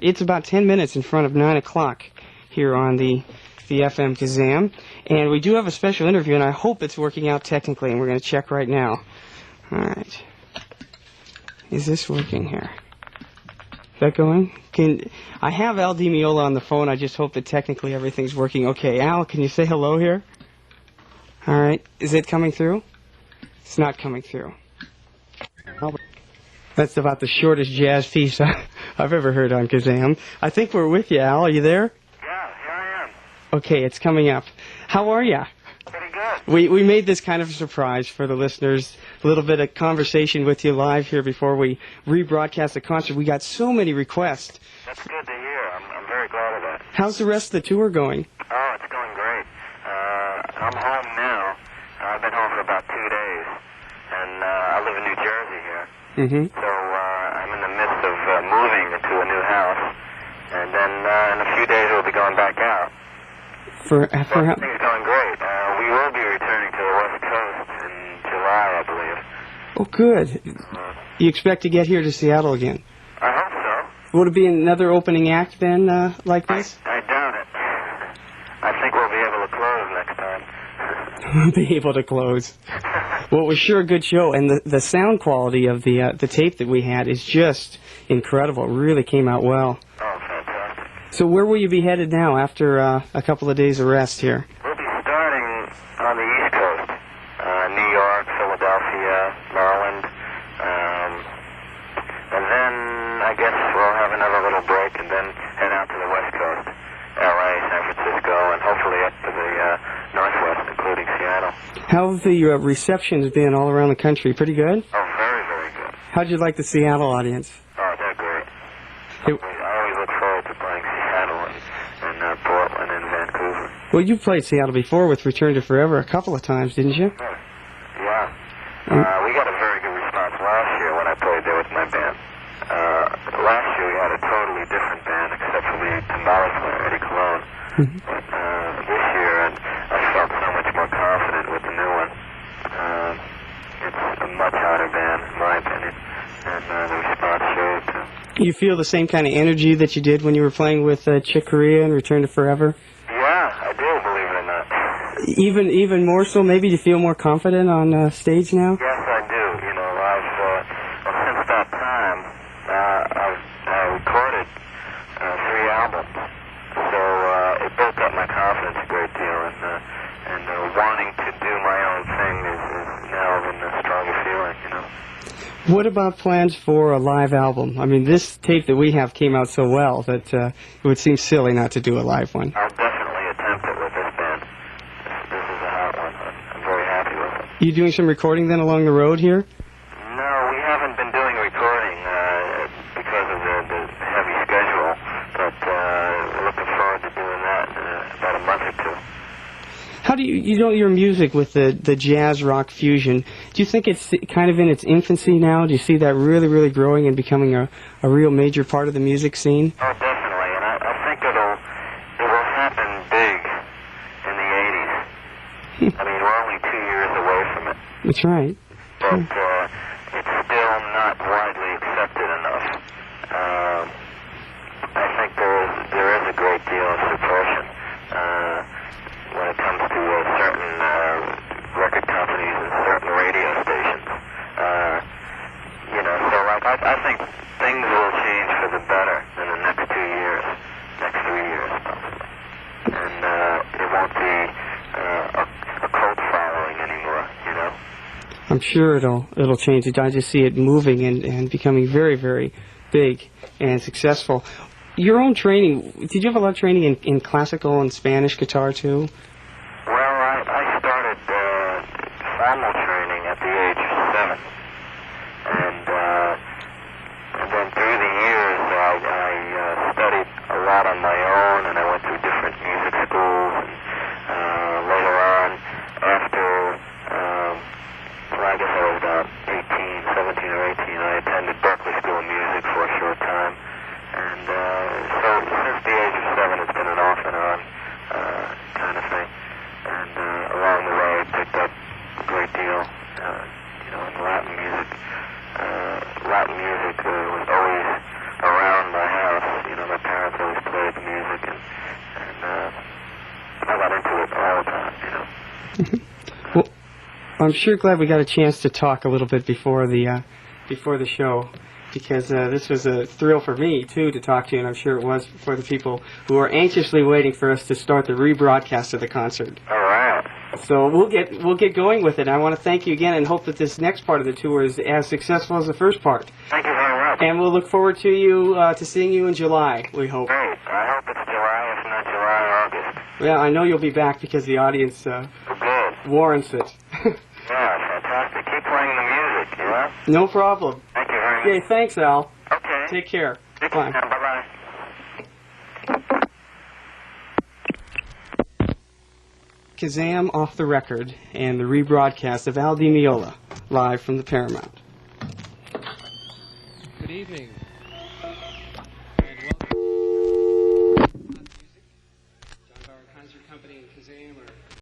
It's about 10 minutes in front of 9 o'clock here on the FM KZAM. And we do have a special interview, and I hope it's working out technically, and we're going to check right now. All right. Is this working here? Is that going? I have Al Meola on the phone. I just hope that technically everything's working okay. Al, can you say hello here? All right. Is it coming through? It's not coming through. That's about the shortest jazz piece I've ever heard on KZAM. I think we're with you, Al. Are you there? Yeah, here I am. Okay, it's coming up. How are you? Pretty good. We made this kind of a surprise for the listeners. A little bit of conversation with you live here before we rebroadcast the concert. We got so many requests. That's good to hear. I'm very glad of that. How's the rest of the tour going? Oh, it's going great. I'm home now. I've been home for about 2 days. And I live in New Jersey here. Mm-hmm. So I'm in the midst of moving into a new house. And then in a few days we'll be going back out. Everything's going great. We will be returning to the West Coast in July, I believe. Oh, good. You expect to get here to Seattle again? I hope so. Would it be another opening act then, like this? I doubt it. I think we'll be able to close next time. Be able to close. Well, it was sure a good show, and the sound quality of the tape that we had is just incredible. It really came out well. Oh, fantastic. So where will you be headed now after a couple of days of rest here? We'll be starting on the East Coast, New York, Philadelphia, Maryland, and then I guess we'll have another little break and then head out to the West Coast, L.A., San Francisco, and hopefully up to the Northwest, including Seattle. How have the receptions been all around the country? Pretty good? Oh, very, very good. How'd you like the Seattle audience? Oh, they're great. I always look forward to playing Seattle and Portland and Vancouver. Well, you played Seattle before with Return to Forever a couple of times, didn't you? Yeah. We got a very good response last year when I played there with my band. Last year we had a totally different band except for the timbale player, Eddie Cologne. Mm-hmm. But this year I felt so much more confident with the new one. It's a much harder band, in my opinion, and the response showed too. You feel the same kind of energy that you did when you were playing with Chick Corea and Return to Forever? Yeah, I do, believe it or not. Even more so, maybe to feel more confident on stage now? Yes, I do. You know, since that time, I recorded 3 albums, so it built up my confidence a great deal, and wanting to do my own thing is now even a stronger feeling, you know. What about plans for a live album? I mean, this tape that we have came out so well that it would seem silly not to do a live one. I'll definitely attempt it with this band. This is a hot one. I'm very happy with it. You doing some recording then along the road here? No, we haven't been doing recording because of the heavy schedule, but we're looking forward to doing that in about a month or two. How do you know your music with the jazz rock fusion? Do you think it's kind of in its infancy now? Do you see that really, really growing and becoming a real major part of the music scene? Oh, definitely, and I think it will happen big in the 80s. I mean, we're only 2 years away from it. That's right. But it's still not widely accepted enough. I think there is a great deal of suppression when it comes to certain record companies and certain radio stations. You know, so I think things will change for the better in the next 2 years, next 3 years possibly. And it won't be a cult following anymore, you know? I'm sure it'll change. I just see it moving and becoming very, very big and successful. Your own training, did you have a lot of training in classical and Spanish guitar too? Well, I started formal training at the age of 7. And then through the years I studied a lot on my own, and I went through different music schools. And later on, after, well, I guess I was about 17 or 18, I attended Berklee School of Music for a short time. And so since the age of 7, it's been an off and on kind of thing. And along the way, I picked up a great deal, you know, in Latin music. Latin music was always around my house. You know, my got into it all the time, you know. Well, I'm sure glad we got a chance to talk a little bit before the show, because this was a thrill for me too to talk to you, and I'm sure it was for the people who are anxiously waiting for us to start the rebroadcast of the concert. All right. So we'll get going with it. I want to thank you again and hope that this next part of the tour is as successful as the first part. Thank you very much. And we'll look forward to you to seeing you in July, we hope. Great. I hope it's July, if not July, August. Yeah, I know you'll be back because the audience Oh, good. warrants it. Yeah, fantastic. Keep playing the music, you know? No problem. Thank you very much. Okay, thanks, Al. Okay. Take care. Take Bye. care. Bye-bye. KZAM Off the Record and the rebroadcast of Al Di Meola, live from the Paramount. Good evening. John Bauer Concert Company and KZAM are